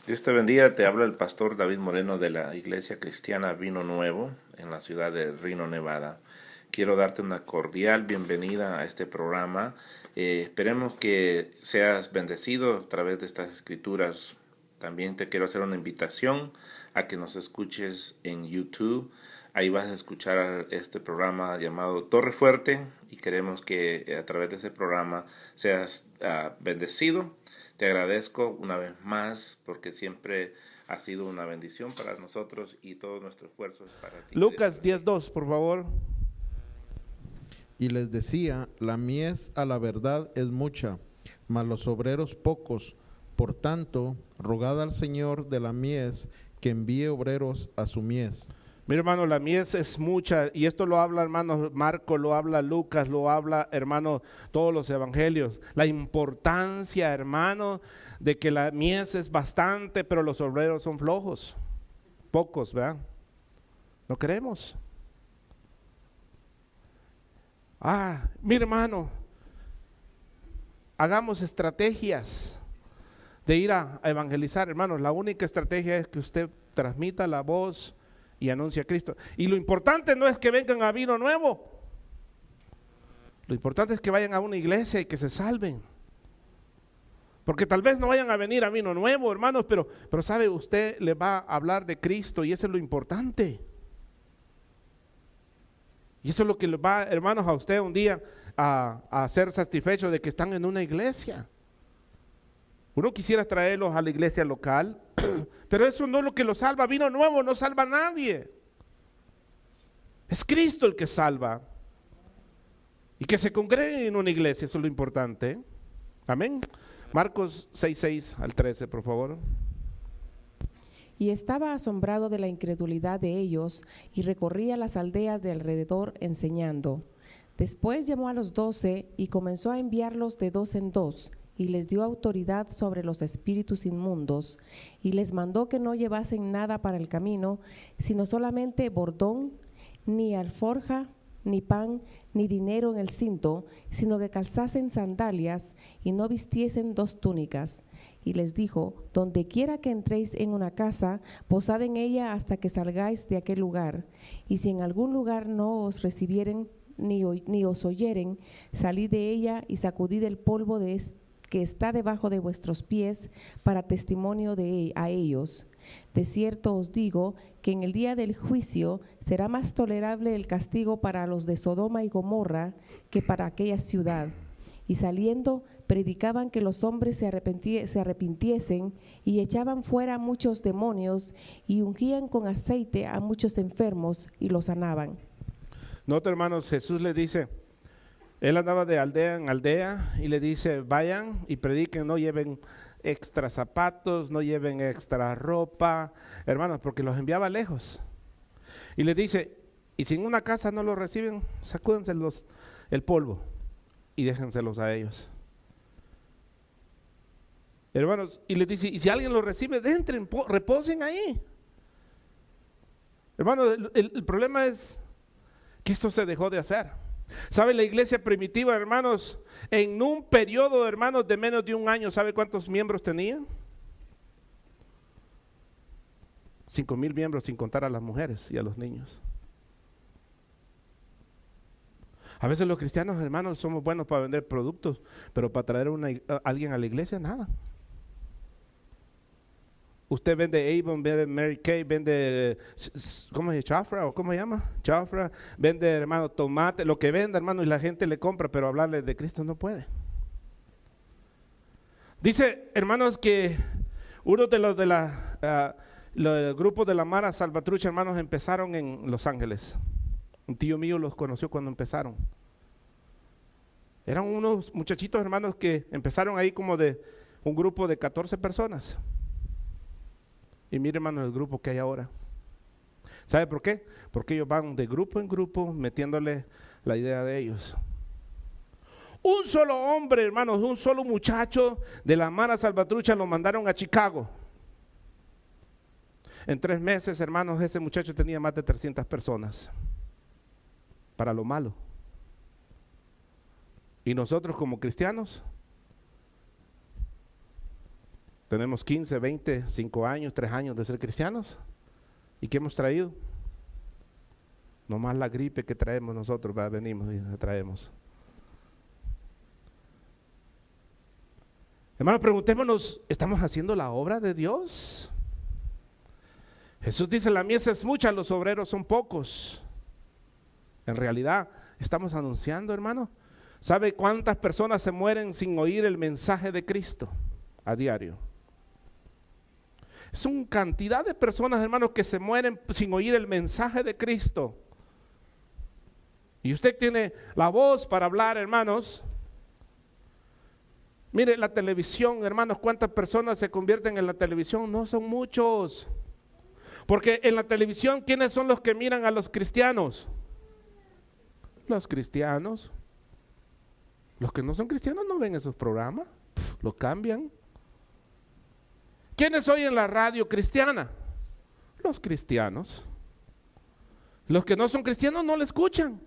Dios te bendiga, te habla el pastor David Moreno de la Iglesia Cristiana Vino Nuevo en la ciudad de Reno, Nevada. Quiero darte una cordial bienvenida a este programa. Esperemos que seas bendecido a través de estas escrituras. También te quiero hacer una invitación a que nos escuches en YouTube. Ahí vas a escuchar este programa llamado Torre Fuerte y queremos que a través de este programa seas bendecido. Te agradezco una vez más porque siempre ha sido una bendición para nosotros y todo nuestro esfuerzo es para ti. Lucas 10:2, por favor. Y les decía, la mies a la verdad es mucha, mas los obreros pocos. Por tanto, rogad al Señor de la mies que envíe obreros a su mies. Mi hermano, la mies es mucha, y esto lo habla, hermano Marco, lo habla Lucas, lo habla, hermano, todos los evangelios. La importancia, hermano, de que la mies es bastante, pero los obreros son flojos, pocos, ¿verdad? No queremos. Mi hermano, hagamos estrategias de ir a evangelizar, hermanos. La única estrategia es que usted transmita la voz y anuncia a Cristo. Y lo importante no es que vengan a Vino Nuevo. Lo importante es que vayan a una iglesia y que se salven. Porque tal vez no vayan a venir a Vino Nuevo, hermanos, pero sabe, usted le va a hablar de Cristo y eso es lo importante. Y eso es lo que le va, hermanos, a usted un día a ser satisfecho de que están en una iglesia. Uno quisiera traerlos a la iglesia local, pero eso no es lo que los salva. Vino Nuevo no salva a nadie. Es Cristo el que salva. Y que se congreguen en una iglesia, eso es lo importante. Amén. Marcos 6:6 al 13, por favor. Y estaba asombrado de la incredulidad de ellos y recorría las aldeas de alrededor enseñando. Después llamó a los 12 y comenzó a enviarlos de dos en dos, y les dio autoridad sobre los espíritus inmundos, y les mandó que no llevasen nada para el camino, sino solamente bordón, ni alforja, ni pan, ni dinero en el cinto, sino que calzasen sandalias y no vistiesen dos túnicas. Y les dijo: donde quiera que entréis en una casa, posad en ella hasta que salgáis de aquel lugar. Y si en algún lugar no os recibieren ni os oyeren, salid de ella y sacudid el polvo que está debajo de vuestros pies para testimonio a ellos. De cierto os digo que en el día del juicio será más tolerable el castigo para los de Sodoma y Gomorra que para aquella ciudad. Y saliendo, predicaban que los hombres se arrepintiesen y echaban fuera muchos demonios y ungían con aceite a muchos enfermos y los sanaban. Nota, hermanos, Jesús le dice, él andaba de aldea en aldea y le dice, vayan y prediquen, no lleven extra zapatos, no lleven extra ropa, hermanos, porque los enviaba lejos. Y le dice, y si en una casa no los reciben, sacúdenselos el polvo y déjenselos a ellos. Hermanos, y les dice, y si alguien los recibe, entren, reposen ahí. Hermanos, el problema es que esto se dejó de hacer. ¿Sabe? La iglesia primitiva, hermanos, en un periodo, hermanos, de menos de un año, ¿sabe cuántos miembros tenía? 5,000 miembros, sin contar a las mujeres y a los niños. A veces los cristianos, hermanos, somos buenos para vender productos, pero para traer a alguien a la iglesia, nada. Usted vende Avon, vende Mary Kay, vende, ¿cómo se llama? Chafra, ¿o cómo se llama? Chafra, vende, hermano, tomate, lo que venda, hermano, y la gente le compra, pero hablarle de Cristo no puede. Dice, hermanos, que uno de los los grupos de la Mara Salvatrucha, hermanos, empezaron en Los Ángeles. Un tío mío los conoció cuando empezaron. Eran unos muchachitos, hermanos, que empezaron ahí como de un grupo de 14 personas. Y mire, hermano, el grupo que hay ahora. ¿Sabe por qué? Porque ellos van de grupo en grupo metiéndole la idea de ellos. Un solo hombre, hermanos, un solo muchacho de la Mara Salvatrucha lo mandaron a Chicago. En 3 meses, hermanos, ese muchacho tenía más de 300 personas. Para lo malo. Y nosotros como cristianos, Tenemos 15, 20, 5 años, 3 años de ser cristianos. ¿Y qué hemos traído? Nomás la gripe que traemos nosotros, ¿verdad? Venimos y la traemos. Hermanos, preguntémonos, ¿estamos haciendo la obra de Dios? Jesús dice, la mies es mucha, los obreros son pocos. En realidad, estamos anunciando, hermano. ¿Sabe cuántas personas se mueren sin oír el mensaje de Cristo a diario? Es una cantidad de personas, hermanos, que se mueren sin oír el mensaje de Cristo. Y usted tiene la voz para hablar, hermanos. Mire la televisión, hermanos, ¿cuántas personas se convierten en la televisión? No son muchos. Porque en la televisión, ¿quiénes son los que miran a los cristianos? Los cristianos. Los que no son cristianos no ven esos programas, lo cambian. ¿Quiénes oyen la radio cristiana? Los cristianos. Los que no son cristianos no la escuchan.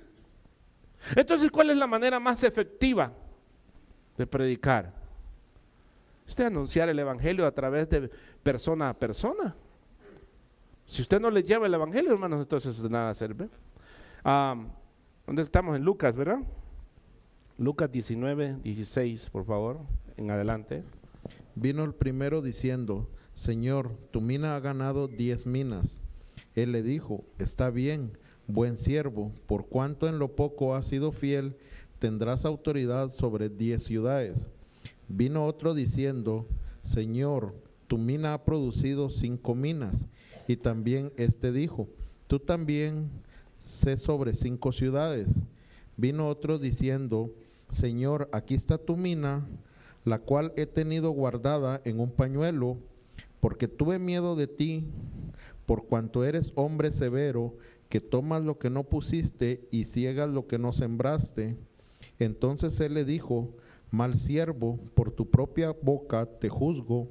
Entonces, ¿cuál es la manera más efectiva de predicar? Usted anunciar el evangelio a través de persona a persona. Si usted no le lleva el evangelio, hermanos, entonces de nada sirve. ¿Dónde estamos? En Lucas, ¿verdad? Lucas 19, 16, por favor, en adelante. Vino el primero diciendo, Señor, tu mina ha ganado 10 minas. Él le dijo, está bien, buen siervo, por cuanto en lo poco has sido fiel, tendrás autoridad sobre 10 ciudades. Vino otro diciendo, Señor, tu mina ha producido 5 minas. Y también éste dijo, tú también sé sobre 5 ciudades. Vino otro diciendo, Señor, aquí está tu mina, la cual he tenido guardada en un pañuelo, porque tuve miedo de ti, por cuanto eres hombre severo, que tomas lo que no pusiste y ciegas lo que no sembraste. Entonces él le dijo, mal siervo, por tu propia boca te juzgo.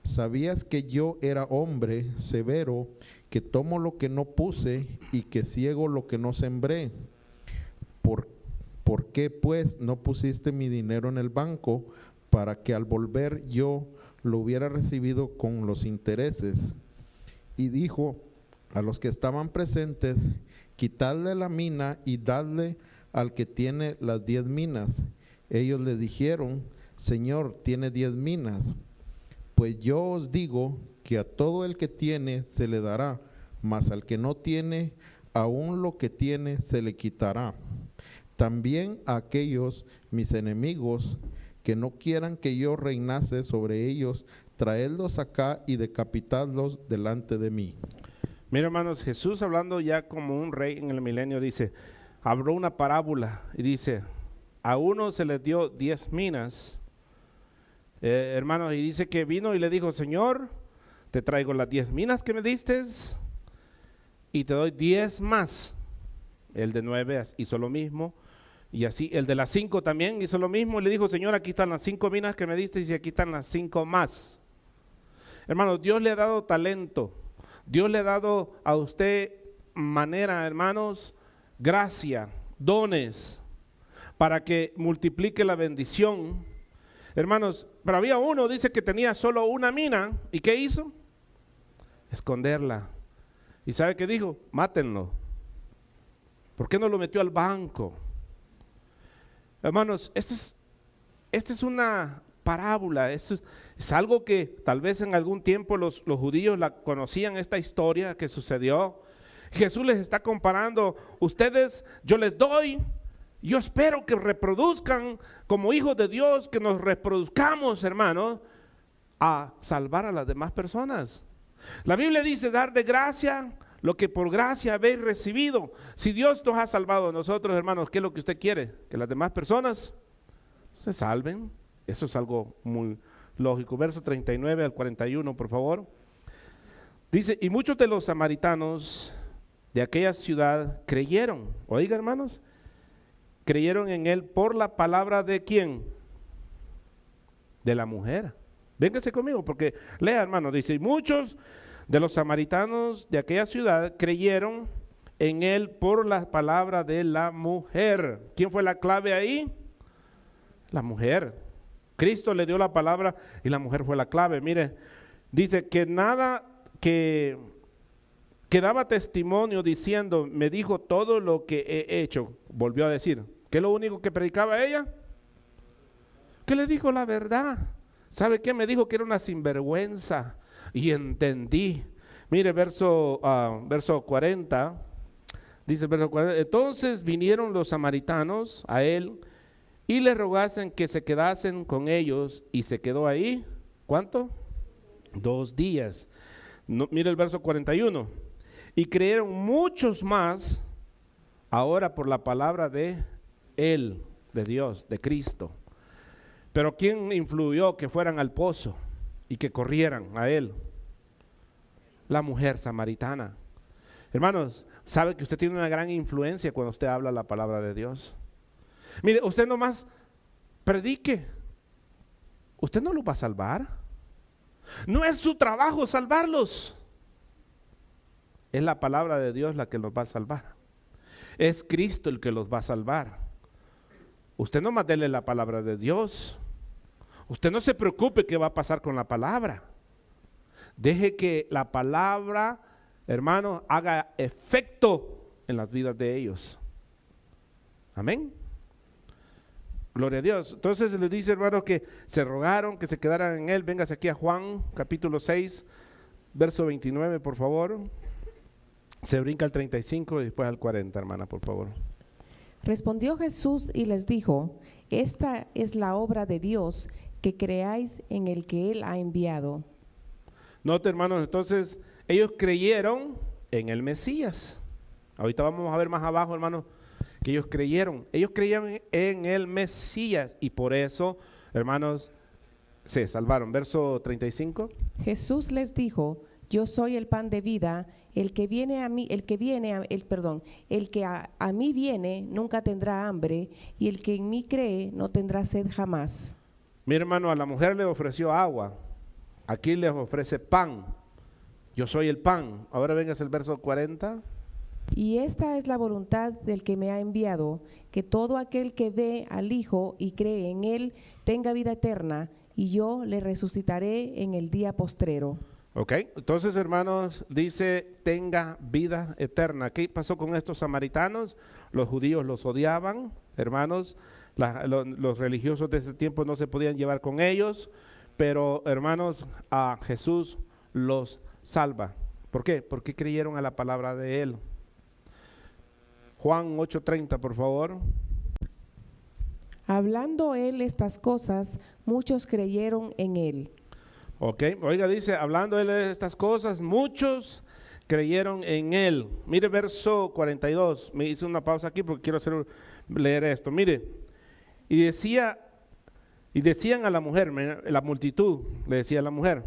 ¿Sabías que yo era hombre severo, que tomo lo que no puse y que ciego lo que no sembré? ¿Por qué pues no pusiste mi dinero en el banco para que al volver yo lo hubiera recibido con los intereses? Y dijo a los que estaban presentes, quitadle la mina y dadle al que tiene las 10 minas. Ellos le dijeron, Señor, tiene 10 minas. Pues yo os digo que a todo el que tiene se le dará, mas al que no tiene, aún lo que tiene se le quitará. También a aquellos mis enemigos que no quieran que yo reinase sobre ellos, traedlos acá y decapitadlos delante de mí. Mira, hermanos, Jesús hablando ya como un rey en el milenio dice, habló una parábola y dice, a uno se le dio 10 minas, hermanos, y dice que vino y le dijo, Señor, te traigo las 10 minas que me diste y te doy 10 más. El de 9 hizo lo mismo, y así el de las 5 también hizo lo mismo, y le dijo, Señor, aquí están las 5 minas que me diste y aquí están las 5 más. Hermanos, Dios le ha dado talento, Dios le ha dado a usted manera, hermanos, gracia, dones, para que multiplique la bendición. Hermanos, pero había uno, dice que tenía solo una mina, ¿y qué hizo? Esconderla. ¿Y sabe qué dijo? Mátenlo. ¿Por qué no lo metió al banco? Hermanos, esta es una parábola, es algo que tal vez en algún tiempo los judíos la conocían, esta historia que sucedió. Jesús les está comparando, ustedes, yo les doy, yo espero que reproduzcan como hijos de Dios, que nos reproduzcamos, hermanos, a salvar a las demás personas. La Biblia dice dar de gracia lo que por gracia habéis recibido. Si Dios nos ha salvado a nosotros, hermanos, ¿qué es lo que usted quiere? Que las demás personas se salven. Eso es algo muy lógico. Verso 39 al 41, por favor. Dice, y muchos de los samaritanos de aquella ciudad creyeron. Oiga, hermanos, creyeron en él por la palabra de ¿quién? De la mujer. Véngase conmigo porque lea, hermanos, dice, y muchos de los samaritanos de aquella ciudad creyeron en él por la palabra de la mujer. ¿Quién fue la clave ahí? La mujer. Cristo le dio la palabra y la mujer fue la clave. Mire, dice que daba testimonio diciendo, me dijo todo lo que he hecho. Volvió a decir, ¿qué es lo único que predicaba ella? Que le dijo la verdad. ¿Sabe qué? Me dijo que era una sinvergüenza y entendí. Mire, verso 40, dice verso 40, entonces vinieron los samaritanos a él y le rogasen que se quedasen con ellos y se quedó ahí, ¿cuánto? 2 días. No, mire el verso 41, y creyeron muchos más ahora por la palabra de él, de Dios, de Cristo. Pero ¿quién influyó que fueran al pozo y que corrieran a él? La mujer samaritana. Hermanos, sabe que usted tiene una gran influencia cuando usted habla la palabra de Dios. Mire, usted nomás predique. Usted no los va a salvar. No es su trabajo salvarlos. Es la palabra de Dios la que los va a salvar. Es Cristo el que los va a salvar. Usted nomás dele la palabra de Dios. Usted no se preocupe qué va a pasar con la palabra. Deje que la palabra, hermano, haga efecto en las vidas de ellos. Amén. Gloria a Dios. Entonces le dice, hermano, que se rogaron que se quedaran en él. Véngase aquí a Juan, capítulo 6, verso 29, por favor. Se brinca al 35 y después al 40, hermana, por favor. Respondió Jesús y les dijo, esta es la obra de Dios, que creáis en el que Él ha enviado. Note, hermanos, entonces ellos creyeron en el Mesías. Ahorita vamos a ver más abajo, hermanos, que ellos creyeron en el Mesías y por eso, hermanos, se salvaron. Verso 35. Jesús les dijo, yo soy el pan de vida, el que a mí viene nunca tendrá hambre, y el que en mí cree no tendrá sed jamás. Mi hermano, a la mujer le ofreció agua, aquí les ofrece pan. Yo soy el pan. Ahora vengas el verso 40. Y esta es la voluntad del que me ha enviado, que todo aquel que ve al Hijo y cree en Él tenga vida eterna, y yo le resucitaré en el día postrero. Ok, entonces, hermanos, dice tenga vida eterna. ¿Qué pasó con estos samaritanos? Los judíos los odiaban, hermanos. Los religiosos de ese tiempo no se podían llevar con ellos, pero, hermanos, a Jesús los salva. ¿Por qué? Porque creyeron a la palabra de Él. Juan 8:30, por favor. Hablando Él estas cosas, muchos creyeron en Él. Ok, oiga, dice, hablando Él de estas cosas, muchos creyeron en Él. Mire verso 42, me hice una pausa aquí porque quiero leer esto. Mire, y decían a la mujer, la multitud le decía a la mujer,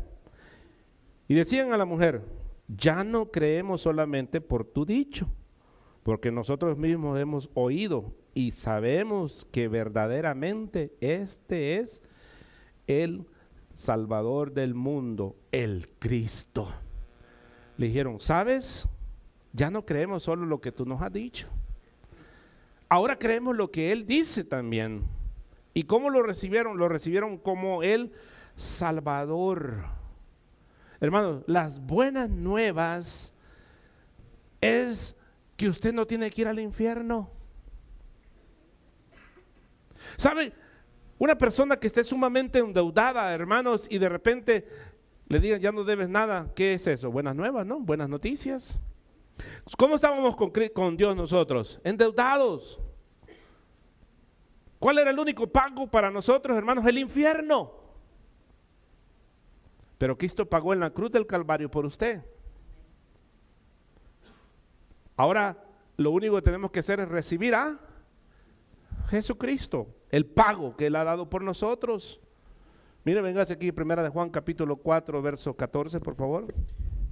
y decían a la mujer, ya no creemos solamente por tu dicho, porque nosotros mismos hemos oído y sabemos que verdaderamente este es el Salvador del mundo, el Cristo. Le dijeron, ¿sabes? Ya no creemos solo lo que tú nos has dicho. Ahora creemos lo que Él dice también. ¿Y cómo lo recibieron? Lo recibieron como el Salvador. Hermanos, las buenas nuevas es que usted no tiene que ir al infierno. ¿Sabe? Una persona que esté sumamente endeudada, hermanos, y de repente le digan ya no debes nada, ¿qué es eso? Buenas nuevas, ¿no? Buenas noticias. ¿Cómo estábamos con Dios nosotros? Endeudados. ¿Cuál era el único pago para nosotros, hermanos? El infierno. Pero Cristo pagó en la cruz del Calvario por usted. Ahora lo único que tenemos que hacer es recibir a Jesucristo, el pago que Él ha dado por nosotros. Mire, véngase aquí, primera de Juan, capítulo 4, verso 14, por favor.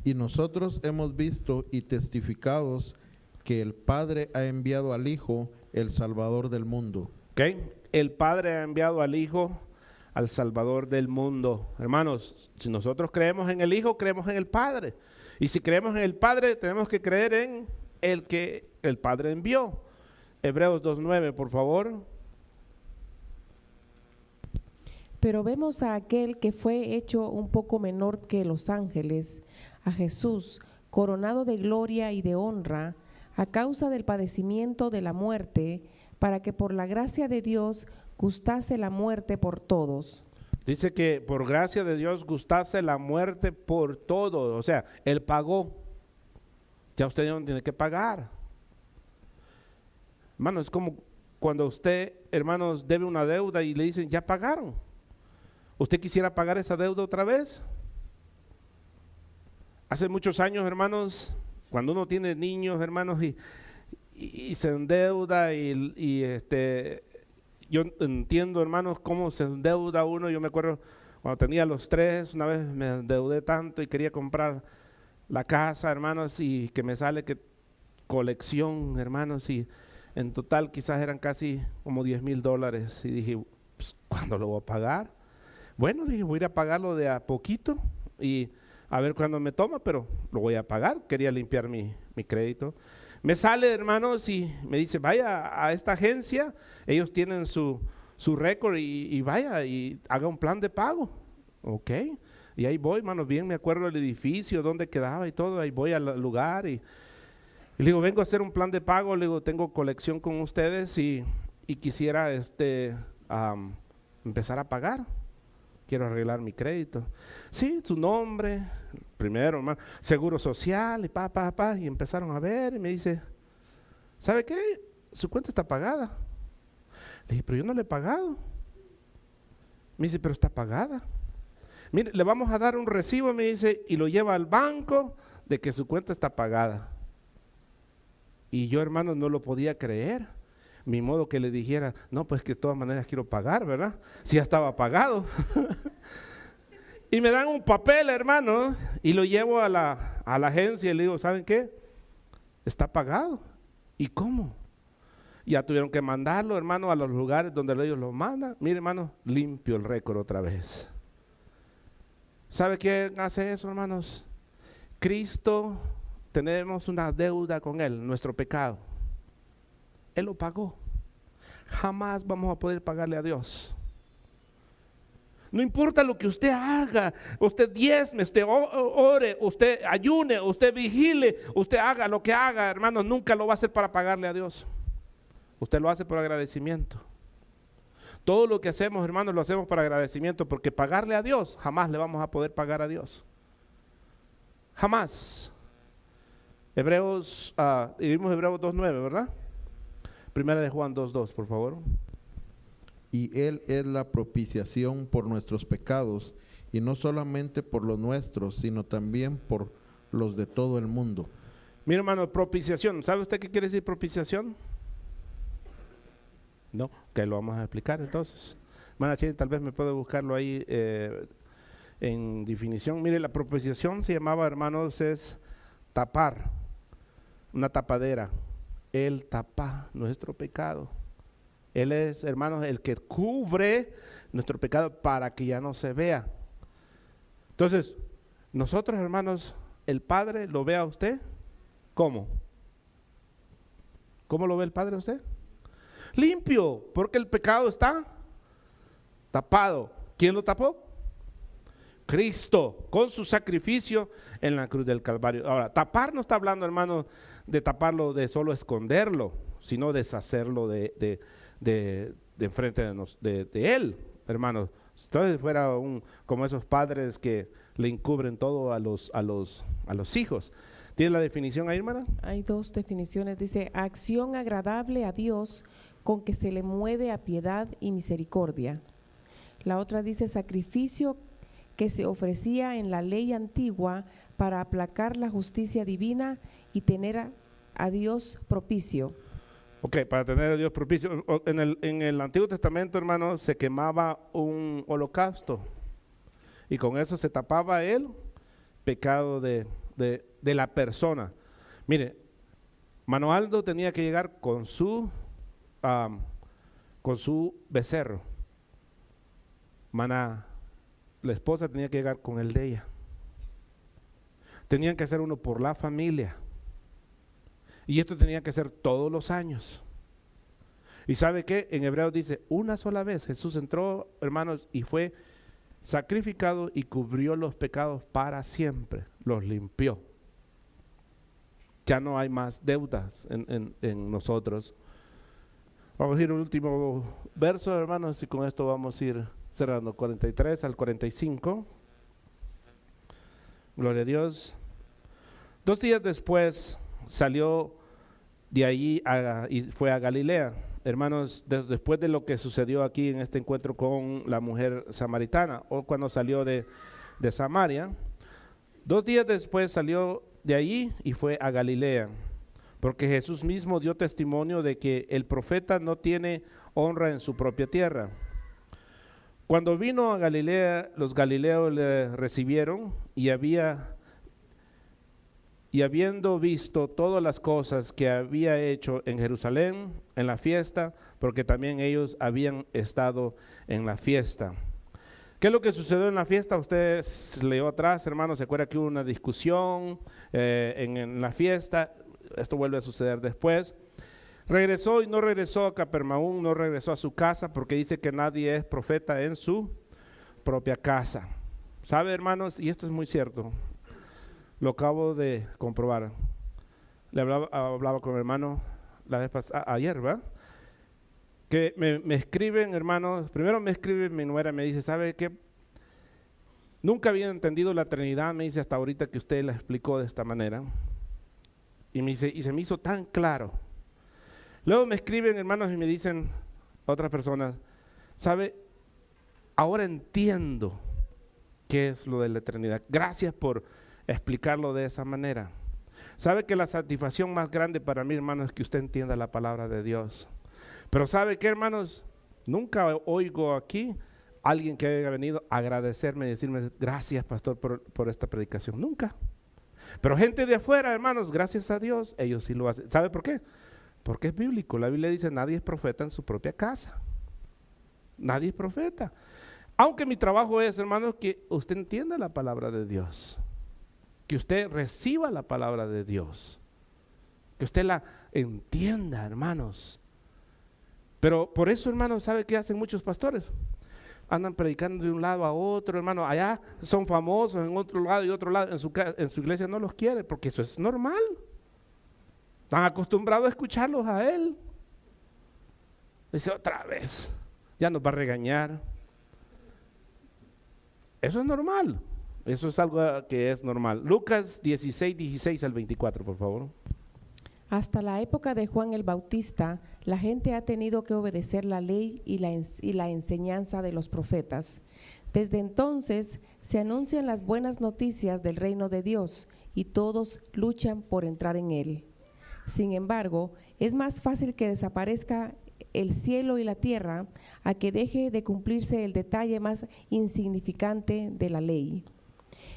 Y nosotros hemos visto y testificados que el Padre ha enviado al Hijo, el Salvador del mundo. Ok, el Padre ha enviado al Hijo, al Salvador del mundo. Hermanos, si nosotros creemos en el Hijo, creemos en el Padre. Y si creemos en el Padre, tenemos que creer en el que el Padre envió. Hebreos 2:9, por favor. Pero vemos a aquel que fue hecho un poco menor que los ángeles, a Jesús, coronado de gloria y de honra, a causa del padecimiento de la muerte, para que por la gracia de Dios gustase la muerte por todos. Dice que por gracia de Dios gustase la muerte por todos. O sea, Él pagó. Ya usted no tiene que pagar. Hermano, es como cuando usted, hermanos, debe una deuda y le dicen, ya pagaron. ¿Usted quisiera pagar esa deuda otra vez? Hace muchos años, hermanos, cuando uno tiene niños, hermanos, y se endeuda yo entiendo, hermanos, cómo se endeuda uno. Yo me acuerdo cuando tenía los 3, una vez me endeudé tanto y quería comprar la casa, hermanos, y que me sale que colección, hermanos, y en total quizás eran casi como $10,000. Y dije, pues, ¿cuándo lo voy a pagar? Bueno, dije, voy a ir a pagarlo de a poquito y a ver cuándo me toma, pero lo voy a pagar. Quería limpiar mi crédito. Me sale, hermanos, y me dice, vaya a esta agencia, ellos tienen su récord y vaya y haga un plan de pago. Ok, y ahí voy, hermanos, bien me acuerdo del edificio, dónde quedaba y todo, ahí voy al lugar y le digo, vengo a hacer un plan de pago, le digo, tengo colección con ustedes y quisiera empezar a pagar. Quiero arreglar mi crédito. Sí, su nombre, primero, hermano, seguro social y y empezaron a ver y me dice, ¿sabe qué? Su cuenta está pagada. Le dije, pero yo no le he pagado. Me dice, pero está pagada. Mire, le vamos a dar un recibo, me dice, y lo lleva al banco de que su cuenta está pagada. Y yo, hermano, no lo podía creer. Ni modo que le dijera, no, pues que de todas maneras quiero pagar, ¿verdad? Si ya estaba pagado. Y me dan un papel, hermano, y lo llevo a la agencia y le digo, ¿saben qué? Está pagado. ¿Y cómo? Ya tuvieron que mandarlo, hermano, a los lugares donde ellos lo mandan. Mire, hermano, limpio el récord otra vez. ¿Sabe quién hace eso, hermanos? Cristo, tenemos una deuda con Él, nuestro pecado. Él lo pagó. Jamás vamos a poder pagarle a Dios. No importa lo que usted haga, usted diezme, usted ore, usted ayune, usted vigile, usted haga lo que haga, hermano, nunca lo va a hacer para pagarle a Dios. Usted lo hace por agradecimiento. Todo lo que hacemos, hermanos, lo hacemos por agradecimiento, porque pagarle a Dios, jamás le vamos a poder pagar a Dios. Jamás. Vimos Hebreos 2:9, ¿verdad? Primera de Juan 2:2, por favor. Y Él es la propiciación por nuestros pecados, y no solamente por los nuestros, sino también por los de todo el mundo. Mira, hermano, propiciación. ¿Sabe usted qué quiere decir propiciación? No, que lo vamos a explicar entonces. Hermana Chile, tal vez me puede buscarlo ahí en definición. Mire, la propiciación se llamaba, hermanos, es tapar, una tapadera. Él tapa nuestro pecado. Él es, hermanos, el que cubre nuestro pecado para que ya no se vea. Entonces, nosotros, hermanos, el Padre lo ve a usted, ¿cómo? ¿Cómo lo ve el Padre a usted? Limpio, porque el pecado está tapado. ¿Quién lo tapó? Cristo, con su sacrificio en la cruz del Calvario. Ahora, tapar no está hablando, hermano, de taparlo, de solo esconderlo, sino deshacerlo de enfrente de Él, hermanos. Entonces fuera como esos padres que le encubren todo a los hijos. ¿Tiene la definición ahí, hermana? Hay dos definiciones. Dice, acción agradable a Dios con que se le mueve a piedad y misericordia. La otra dice, sacrificio que se ofrecía en la ley antigua para aplacar la justicia divina y tener a Dios propicio. Ok, para tener a Dios propicio. En el Antiguo Testamento, hermano, se quemaba un holocausto y con eso se tapaba el pecado de la persona. Mire, Manoaldo tenía que llegar con su becerro. La esposa tenía que llegar con el de ella. Tenían que hacer uno por la familia. Y esto tenía que ser todos los años. Y ¿sabe qué? En Hebreos dice, una sola vez Jesús entró, hermanos, y fue sacrificado y cubrió los pecados para siempre, los limpió. Ya no hay más deudas en nosotros. Vamos a ir al último verso, hermanos, y con esto vamos a ir cerrando, 43 al 45. Gloria a Dios. 2 días después salió de allí y fue a Galilea. Hermanos, después de lo que sucedió aquí en este encuentro con la mujer samaritana, o cuando salió de Samaria, 2 días después salió de allí y fue a Galilea, porque Jesús mismo dio testimonio de que el profeta no tiene honra en su propia tierra. Cuando vino a Galilea, los galileos le recibieron y habiendo visto todas las cosas que había hecho en Jerusalén en la fiesta, porque también ellos habían estado en la fiesta. ¿Qué es lo que sucedió en la fiesta? Ustedes leyó atrás, hermanos, se acuerda que hubo una discusión en la fiesta. Esto vuelve a suceder después. Regresó y no regresó a Capernaum, no regresó a su casa, porque dice que nadie es profeta en su propia casa. ¿Sabe, hermanos? Y esto es muy cierto. Lo acabo de comprobar. Le hablaba con mi hermano la vez pasada, ayer, ¿verdad? Que me escriben, hermanos, primero me escribe mi nuera, me dice, ¿sabe qué? Nunca había entendido la Trinidad, me dice, hasta ahorita que usted la explicó de esta manera. Y me dice, y se me hizo tan claro. Luego me escriben, hermanos, y me dicen otras personas, ¿sabe? Ahora entiendo qué es lo de la eternidad. Gracias por explicarlo de esa manera. ¿Sabe que la satisfacción más grande para mí, hermanos, es que usted entienda la palabra de Dios? Pero ¿sabe qué, hermanos? Nunca oigo aquí alguien que haya venido a agradecerme y decirme, gracias, pastor, por esta predicación. Nunca. Pero gente de afuera, hermanos, gracias a Dios, ellos sí lo hacen. ¿Sabe por qué? Porque es bíblico. La Biblia dice, nadie es profeta en su propia casa. Nadie es profeta. Aunque mi trabajo es, hermanos, que usted entienda la palabra de Dios. Que usted reciba la palabra de Dios. Que usted la entienda, hermanos. Pero por eso, hermanos, ¿sabe qué hacen muchos pastores? Andan predicando de un lado a otro, hermano. Allá son famosos, en otro lado y otro lado. En su iglesia no los quiere, porque eso es normal. Están acostumbrados a escucharlos a él. Dice otra vez, ya nos va a regañar. Eso es normal. Eso es algo que es normal. Lucas 16 al 24, por favor. Hasta la época de Juan el Bautista, la gente ha tenido que obedecer la ley y la enseñanza de los profetas. Desde entonces se anuncian las buenas noticias del reino de Dios y todos luchan por entrar en él. Sin embargo, es más fácil que desaparezca el cielo y la tierra a que deje de cumplirse el detalle más insignificante de la ley.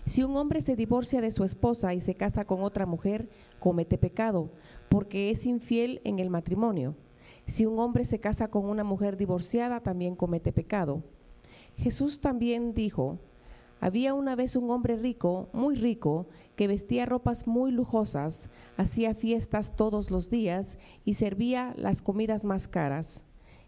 Si un hombre se divorcia de su esposa y se casa con otra mujer, comete pecado, porque es infiel en el matrimonio. Si un hombre se casa con una mujer divorciada, también comete pecado. Jesús también dijo, había una vez un hombre rico, muy rico, que vestía ropas muy lujosas, hacía fiestas todos los días y servía las comidas más caras.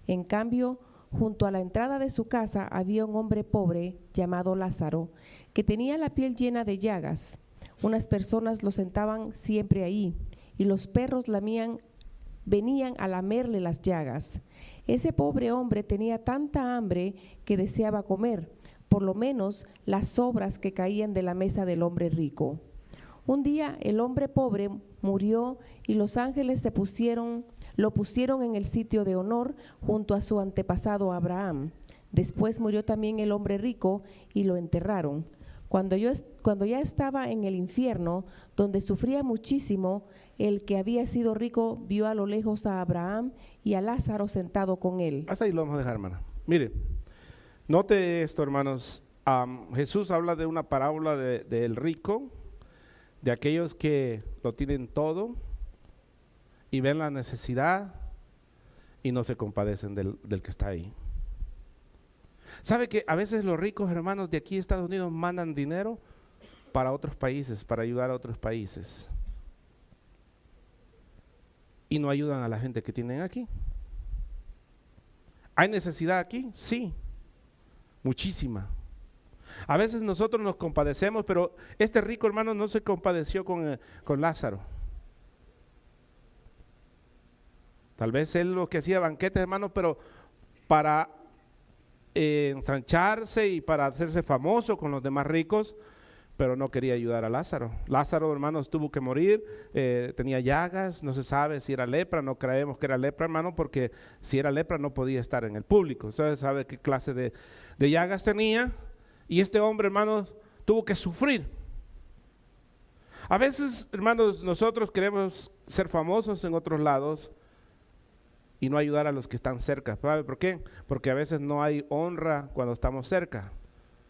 En cambio, junto a la entrada de su casa había un hombre pobre llamado Lázaro, que tenía la piel llena de llagas. Unas personas lo sentaban siempre ahí, y los perros venían a lamerle las llagas. Ese pobre hombre tenía tanta hambre que deseaba comer, por lo menos las sobras que caían de la mesa del hombre rico. Un día el hombre pobre murió y los ángeles lo pusieron en el sitio de honor junto a su antepasado Abraham. Después murió también el hombre rico y lo enterraron. Cuando ya estaba en el infierno, donde sufría muchísimo, el que había sido rico vio a lo lejos a Abraham y a Lázaro sentado con él. Hasta ahí lo vamos a dejar, hermana. Mire, note esto, hermanos. Jesús habla de una parábola del rico, de aquellos que lo tienen todo y ven la necesidad y no se compadecen del que está ahí. ¿Sabe que a veces los ricos, hermanos, de aquí de Estados Unidos mandan dinero para otros países, para ayudar a otros países? Y no ayudan a la gente que tienen aquí. ¿Hay necesidad aquí? Sí, muchísima. A veces nosotros nos compadecemos, pero este rico hermano no se compadeció con Lázaro. Tal vez él lo que hacía banquetes, hermano, pero para ensancharse y para hacerse famoso con los demás ricos, pero no quería ayudar a Lázaro. Lázaro, hermanos, tuvo que morir, tenía llagas, no se sabe si era lepra, no creemos que era lepra, hermano, porque si era lepra no podía estar en el público. Usted sabe qué clase de llagas tenía, y este hombre, hermanos, tuvo que sufrir. A veces, hermanos, nosotros queremos ser famosos en otros lados y no ayudar a los que están cerca. ¿Sabe por qué? Porque a veces no hay honra cuando estamos cerca.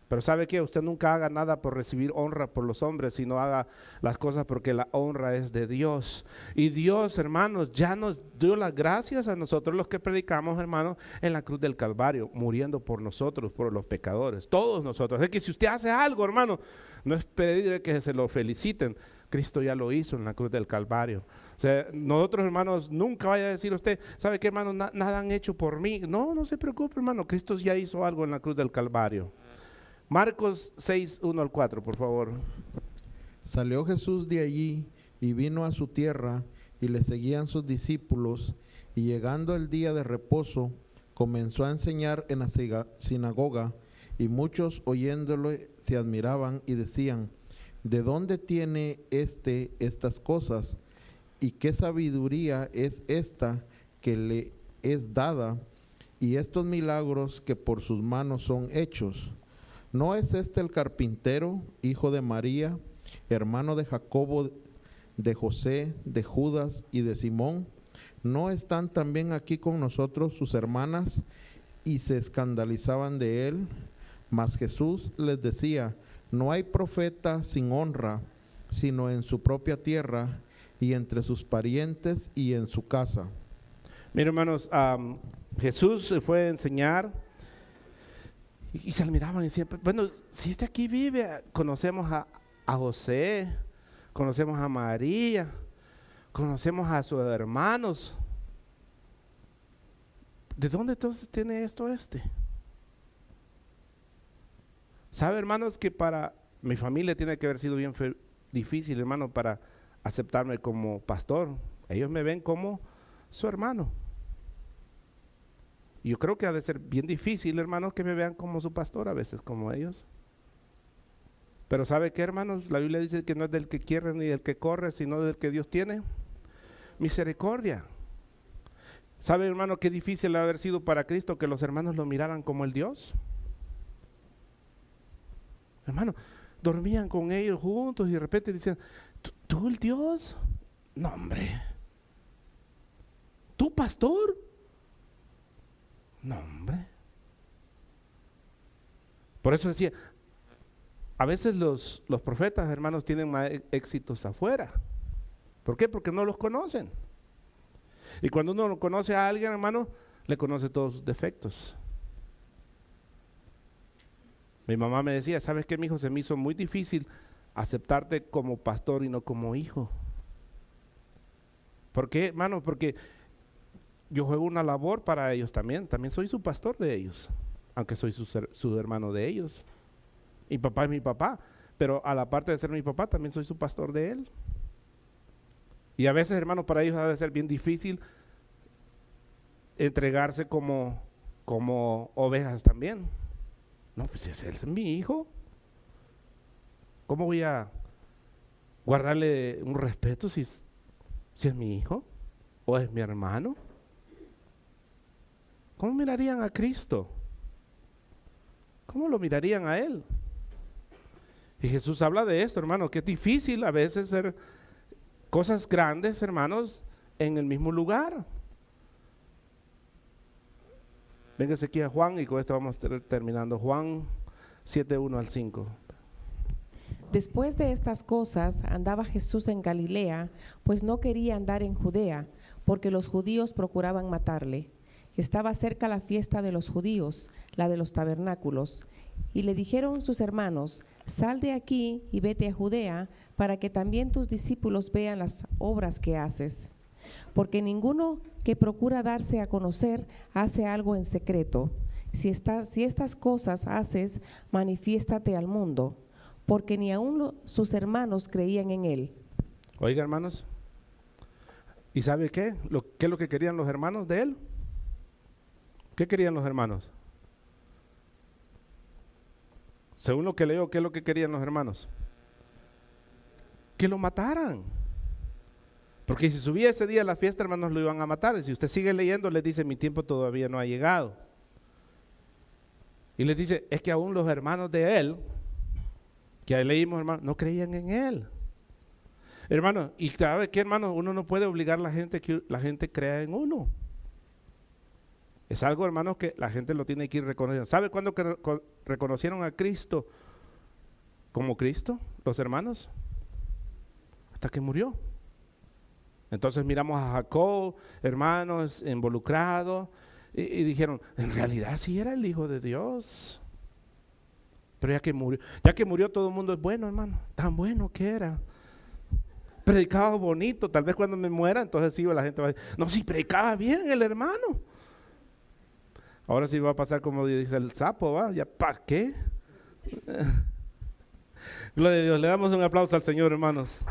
Pero ¿sabe qué? Usted nunca haga nada por recibir honra por los hombres, sino haga las cosas porque la honra es de Dios. Y Dios, hermanos, ya nos dio las gracias a nosotros los que predicamos, hermanos, en la cruz del Calvario, muriendo por nosotros, por los pecadores, todos nosotros. Es que si usted hace algo, hermano, no es pedir que se lo feliciten. Cristo ya lo hizo en la cruz del Calvario. O sea, nosotros, hermanos, nunca vaya a decir usted, ¿sabe qué, hermano? Nada han hecho por mí. No, no se preocupe, hermano, Cristo ya hizo algo en la cruz del Calvario. Marcos 6, 1 al 4, por favor. Salió Jesús de allí y vino a su tierra, y le seguían sus discípulos, y llegando el día de reposo, comenzó a enseñar en la sinagoga, y muchos oyéndolo se admiraban y decían: ¿de dónde tiene estas cosas? ¿Y qué sabiduría es esta que le es dada? Y estos milagros que por sus manos son hechos. ¿No es este el carpintero, hijo de María, hermano de Jacobo, de José, de Judas y de Simón? ¿No están también aquí con nosotros sus hermanas? Y se escandalizaban de él. Mas Jesús les decía: no hay profeta sin honra, sino en su propia tierra, y entre sus parientes y en su casa. Miren, hermanos, Jesús se fue a enseñar. Y se miraban y decían, bueno, si este aquí vive, conocemos a José, conocemos a María, conocemos a sus hermanos. ¿De dónde entonces tiene esto este? ¿Sabe, hermanos, que para mi familia tiene que haber sido bien difícil, hermano, para aceptarme como pastor? Ellos me ven como su hermano. Yo creo que ha de ser bien difícil, hermanos, que me vean como su pastor a veces, como ellos. Pero ¿sabe qué, hermanos? La Biblia dice que no es del que quiere ni del que corre, sino del que Dios tiene misericordia. ¿Sabe, hermano, qué difícil ha haber sido para Cristo que los hermanos lo miraran como el Dios? Hermano, dormían con ellos juntos y de repente decían, ¿tú el Dios? No, hombre. ¿Tú, pastor? No, hombre. Por eso decía, a veces los profetas, hermanos, tienen más éxitos afuera. ¿Por qué? Porque no los conocen. Y cuando uno no conoce a alguien, hermano, le conoce todos sus defectos. Mi mamá me decía, ¿sabes qué, mijo? Se me hizo muy difícil aceptarte como pastor y no como hijo. ¿Por qué, hermano? Porque yo juego una labor para ellos también soy su pastor de ellos, aunque soy su hermano de ellos. Mi papá es mi papá, pero a la parte de ser mi papá, también soy su pastor de él. Y a veces, hermanos, para ellos ha de ser bien difícil entregarse como ovejas también. No, pues él es mi hijo. ¿Cómo voy a guardarle un respeto si es mi hijo o es mi hermano? ¿Cómo mirarían a Cristo? ¿Cómo lo mirarían a Él? Y Jesús habla de esto, hermano, que es difícil a veces hacer cosas grandes, hermanos, en el mismo lugar. Véngase aquí a Juan y con esto vamos terminando. Juan 7, 1 al 5. Después de estas cosas andaba Jesús en Galilea, pues no quería andar en Judea, porque los judíos procuraban matarle. Estaba cerca la fiesta de los judíos, la de los tabernáculos, y le dijeron sus hermanos: sal de aquí y vete a Judea, para que también tus discípulos vean las obras que haces. porque ninguno que procura darse a conocer hace algo en secreto. Si estas cosas haces, manifiéstate al mundo, porque ni aun sus hermanos creían en él. Oiga, hermanos, ¿y sabe qué? ¿Qué es lo que querían los hermanos de él? ¿Qué querían los hermanos? Según lo que leo, ¿qué es lo que querían los hermanos? Que lo mataran. Porque si subía ese día a la fiesta, hermanos, lo iban a matar. Y si usted sigue leyendo, les dice, mi tiempo todavía no ha llegado. Y les dice, es que aún los hermanos de él, que ahí leímos, hermanos, no creían en él. Hermano, y cada vez que, hermano, uno no puede obligar a la gente que la gente crea en uno. Es algo, hermanos, que la gente lo tiene que ir reconociendo. ¿Sabe cuándo reconocieron a Cristo como Cristo, los hermanos? Hasta que murió. Entonces miramos a Jacob, hermanos, involucrados, y dijeron, en realidad sí era el Hijo de Dios. Pero ya que murió todo el mundo es bueno, hermano, tan bueno que era. Predicaba bonito, tal vez cuando me muera, entonces sí, la gente va a decir, no, sí, predicaba bien el hermano. Ahora sí va a pasar como dice el sapo, ¿va? ¿Ya para qué? Gloria a Dios, le damos un aplauso al Señor, hermanos.